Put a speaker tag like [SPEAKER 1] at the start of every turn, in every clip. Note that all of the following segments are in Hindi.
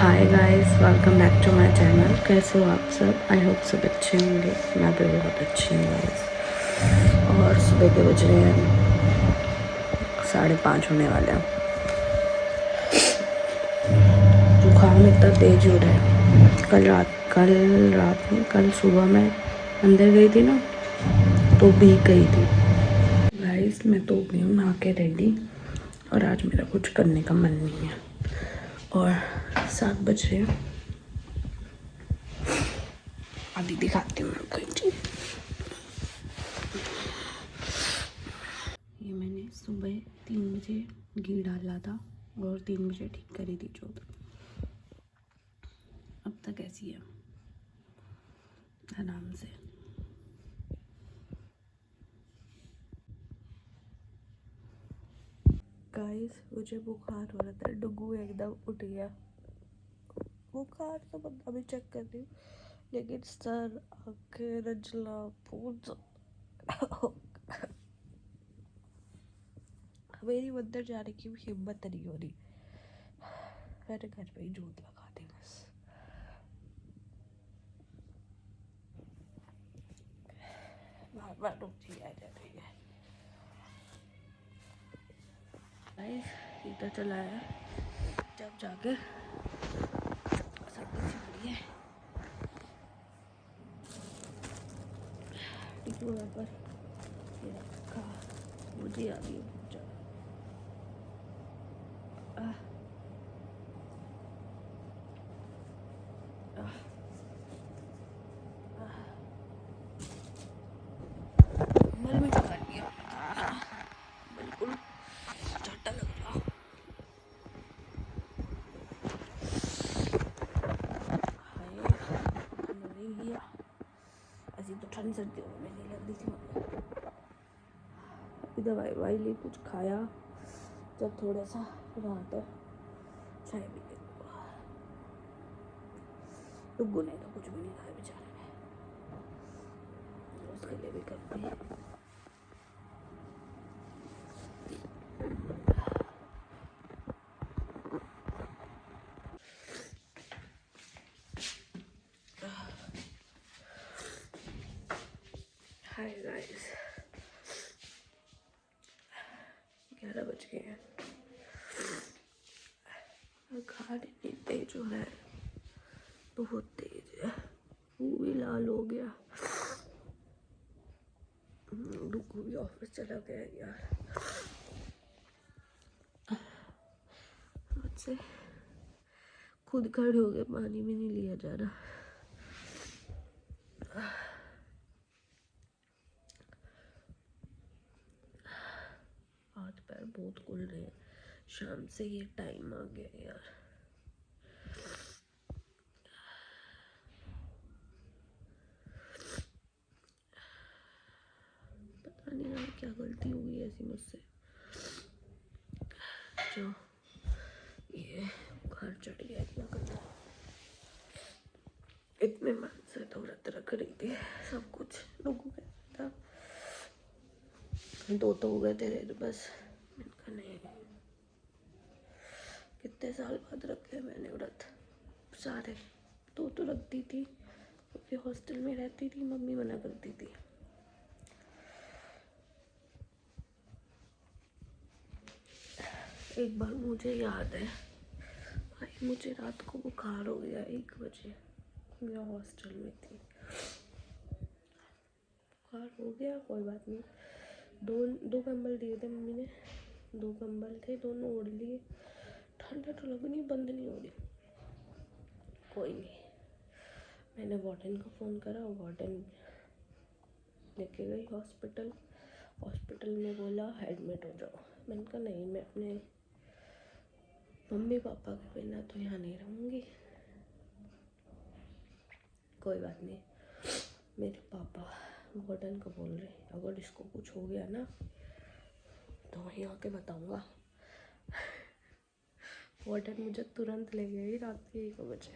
[SPEAKER 1] Hi guys, welcome back to my channel. कैसे हो आप सब? आई होप सब अच्छे होंगे। मैं भी बहुत अच्छी हूँ गाइस। और सुबह के बज रहे हैं 5:30 होने वाले हैं। जुकाम इतना तेज हो रहा है। कल सुबह मैं अंदर गई थी ना, तो भीग गई थी गाइस। मैं तो गई हूँ नहा के रेडी, और आज मेरा कुछ करने का मन नहीं है। और 7 बज रहे हैं। अभी दिखाती हूँ मैं कोई चीज़। ये मैंने सुबह 3 बजे घी डाला था और 3 बजे ठीक करी थी जोत। अब तक ऐसी है, आराम से। गाइस, मुझे बुखार हो रहा था, डुगू एकदम उठ गया। बुखार तो मैं अभी चेक कर रही हूँ, लेकिन सर, आँखें, रजला, पूंछ मेरी अंदर जाने की भी हिम्मत नहीं हो रही। मैंने घर पे ही जोत लगा दी बस। बार बार उल्टी आ जा रही है। गाइस, इधर चला है जब जाके सर्दी सी पड़ी है। टिकू यहाँ पर ये रखा, मुझे आ गई बहुत ज़्यादा। मल में चुका लिया, बिल्कुल चाटा लग रहा। मलेरिया ऐसी तो ठंड सर्दियों में नहीं लगती थी मुझे। अभी दवाई ववाई ली, कुछ खाया, जब थोड़ा सा राहत है चाय पी के। डुग्गू ने तो कुछ भी नहीं खाया बेचारे ने, उसके लिए भी करती है। हाय गाइस, 11 बज गए हैं। बुखार इतनी तेज हो रहा है, बहुत तेज है। मुँह भी लाल हो गया। डुग्गू भी ऑफिस चला गया यार। मुझसे खुद खड़े हो गए, पानी भी नहीं लिया जा रहा। हाथ पैर बहुत खुल रहे हैं, शाम से ये टाइम आ गया यार। पता नहीं यार क्या गलती हुई ऐसी मुझसे, जो ये बुखार चढ़ गया इतना करना। इतने मन से तो व्रत रख रही थी, सब कुछ लोगों का था। 2 तो हो गए तेरे तो बस। मैंने नहीं, कितने साल बाद रखे मैंने व्रत सारे। 2 तो रखती थी क्योंकि हॉस्टल में रहती थी, मम्मी मना करती थी। एक बार मुझे याद है भाई, मुझे रात को बुखार हो गया 1 बजे, मैं हॉस्टल में थी। बुखार हो गया, कोई बात नहीं। दो कंबल दिए थे मम्मी ने, 2 कंबल थे, दोनों ओढ़ लिए। ठंडा तो लगनी बंद नहीं हो रही। कोई नहीं, मैंने वार्डन को फ़ोन करा, वार्डन लेके गई हॉस्पिटल। हॉस्पिटल में बोला एडमिट हो जाओ। मैंने कहा नहीं, मैं अपने मम्मी पापा के बिना तो यहाँ नहीं रहूँगी। कोई बात नहीं, मेरे पापा वार्डन को बोल रहे अगर इसको कुछ हो गया ना तो वहीं आके बताऊँगा। वार्डन मुझे तुरंत ले गई रात के 1 बजे,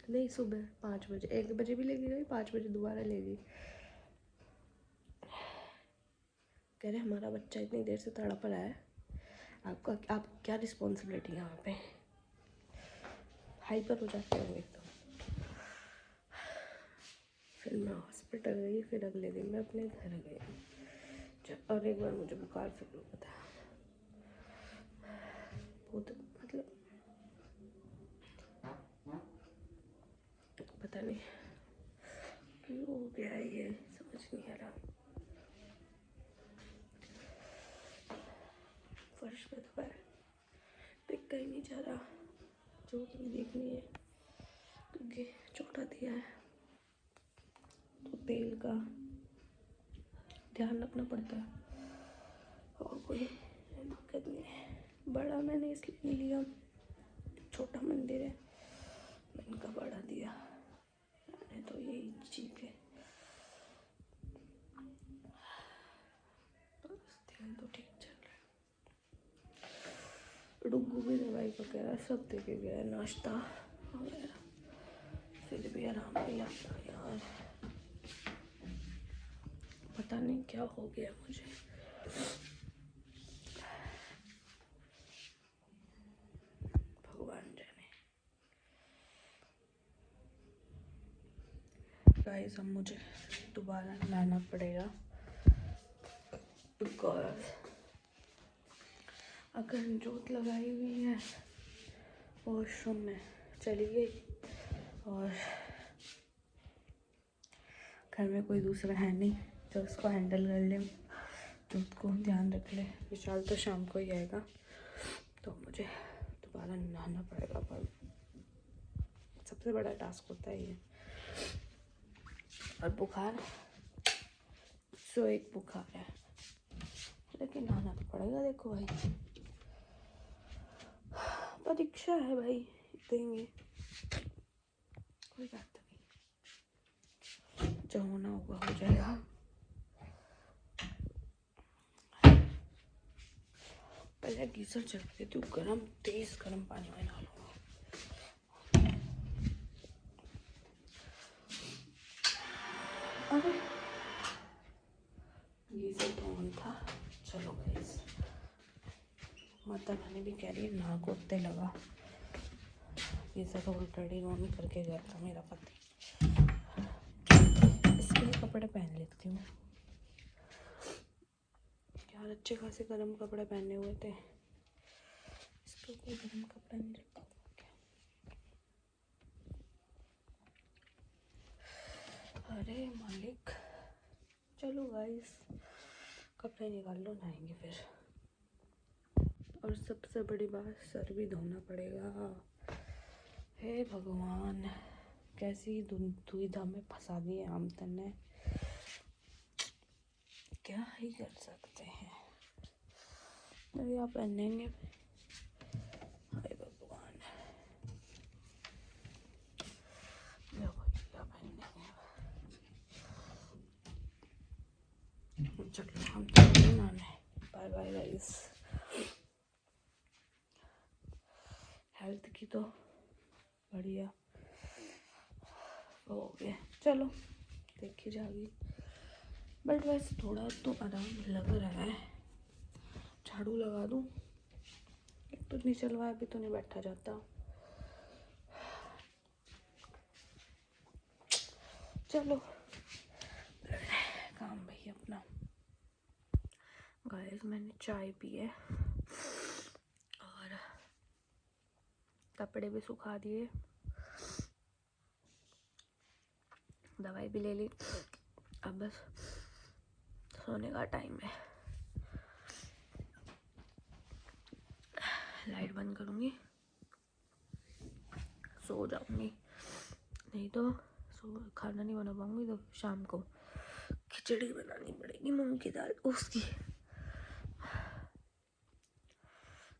[SPEAKER 1] नहीं सुबह 5 बजे। 1 बजे भी लेके गई, 5 बजे दोबारा ले गई। कह रहे हमारा बच्चा इतनी देर से तड़प रहा है, आप क्या रिस्पॉन्सिबिलिटी है वहाँ पे। हाइपर हो जाते हैं एकदम। फिर मैं हॉस्पिटल गई, फिर अगले दिन मैं अपने घर गई और एक बार मुझे बुखार फिर हुआ था। बहुत मतलब पता नहीं क्यों हो गया है, ये समझ नहीं आ रहा। फर्श पे तो दिख कहीं नहीं जा रहा, चोट भी देखनी है क्योंकि छोटा दिया है तो तेल का ध्यान रखना पड़ता है। और कोई दिक्कत नहीं है। बड़ा मैंने इसलिए नहीं लिया, छोटा मंदिर है, मैंने का बड़ा दिया तो यही ठीक है। ध्यान तो ठीक चल रहा है। डुग्गू भी दवाई वगैरह सब दे के गया, नाश्ता वगैरह, फिर भी आराम नहीं लगता यार। पता नहीं क्या हो गया मुझे। भगवान जाने। गाइस अब मुझे दोबारा नहाना पड़ेगा बिकॉज अगर जोत लगाई हुई है वॉशरूम में चली गई और घर में कोई दूसरा है नहीं तो उसको हैंडल कर ले, जोत को ध्यान रख ले। विशाल तो शाम को ही आएगा तो मुझे दोबारा नहाना पड़ेगा, पर सबसे बड़ा टास्क होता है ये। और बुखार सो एक बुखार है, लेकिन नहाना तो पड़ेगा। देखो भाई परीक्षा है भाई, देंगे, कोई बात नहीं, जो होना होगा हो जाएगा। पहले गीजर चला देती हूँ, गरम तेज गरम पानी में नहा लूँगा। अरे गीजर तो ऑन था। चलो गाइस, माता रानी भी कह रही है ना कोते लगा। गीजर तो ऑलरेडी ऑन करके गया था मेरा पति। इसलिए कपड़े पहन लेती हूँ यार, अच्छे खासे गर्म कपड़े पहने हुए थे, इसको कोई गर्म कपड़ा नहीं रखा क्या। अरे मालिक, चलो गाइस कपड़े निकाल लो, नहाएंगे फिर। और सबसे बड़ी बात, सर भी धोना पड़ेगा। हे भगवान, कैसी दुविधा में फंसा दिए आमतन ने, क्या ही कर सकते हैं। अरे आप पहनेंगे, हाय भगवान, क्या पहनेंगे। चलो हम तो नहाने, बाय बाय गाइस। हेल्थ की तो बढ़िया हो गया, चलो देखी जाएगी। बट वैसे थोड़ा तो आराम लग रहा है। झाड़ू लगा दूँ, एक तो नहीं चलवा, अभी तो नहीं बैठा जाता। चलो काम भाई अपना। गाइस मैंने चाय पी है और कपड़े भी सुखा दिए, दवाई भी ले ली, अब बस सोने का टाइम है। लाइट बंद करूँगी, सो जाऊँगी, नहीं तो खाना नहीं बना पाऊँगी। तो शाम को खिचड़ी बनानी पड़ेगी, मूंग की दाल, उसकी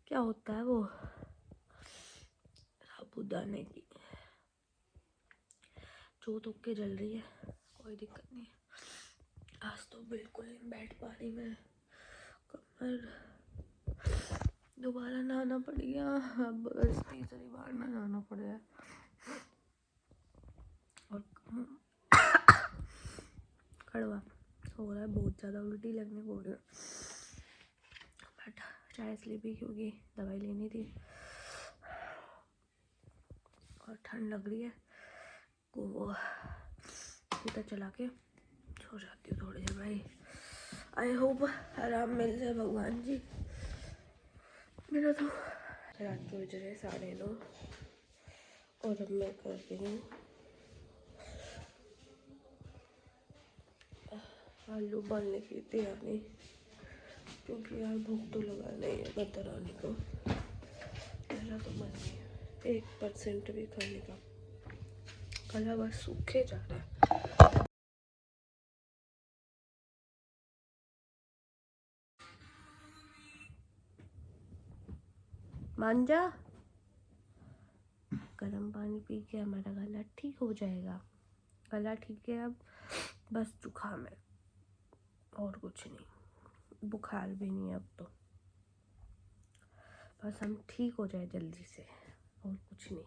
[SPEAKER 1] क्या होता है वो साबूदाने की, जो तो के जल रही है, कोई दिक्कत नहीं। आज तो बिल्कुल नहीं बैठ पा रही मैं, कमर, दोबारा नहाना पड़ गया, अब बस तीसरी बार में नहाना पड़ गया। और कड़वा हो रहा है, बहुत ज़्यादा उल्टी लगने को हो रही है, बट चाय इसलिए भी क्योंकि दवाई लेनी थी। और ठंड लग रही है को हीटर चला के सो जाती हूँ थोड़ी देर भाई। आई होप आराम मिल जाए भगवान जी। मेरा तो रात के बज रहे 9:30 और अब मैं कर रही हूँ आलू उबालने की तैयारी, क्योंकि यार भूख तो लगा नहीं है बतराने को। मेरा तो मन नहीं है 1% भी खाने का, गला बस सूखे जा रहा है। मांजा गर्म पानी पी के हमारा गला ठीक हो जाएगा। गला ठीक है अब, बस जुकाम है और कुछ नहीं, बुखार भी नहीं है अब तो, बस हम ठीक हो जाए जल्दी से और कुछ नहीं।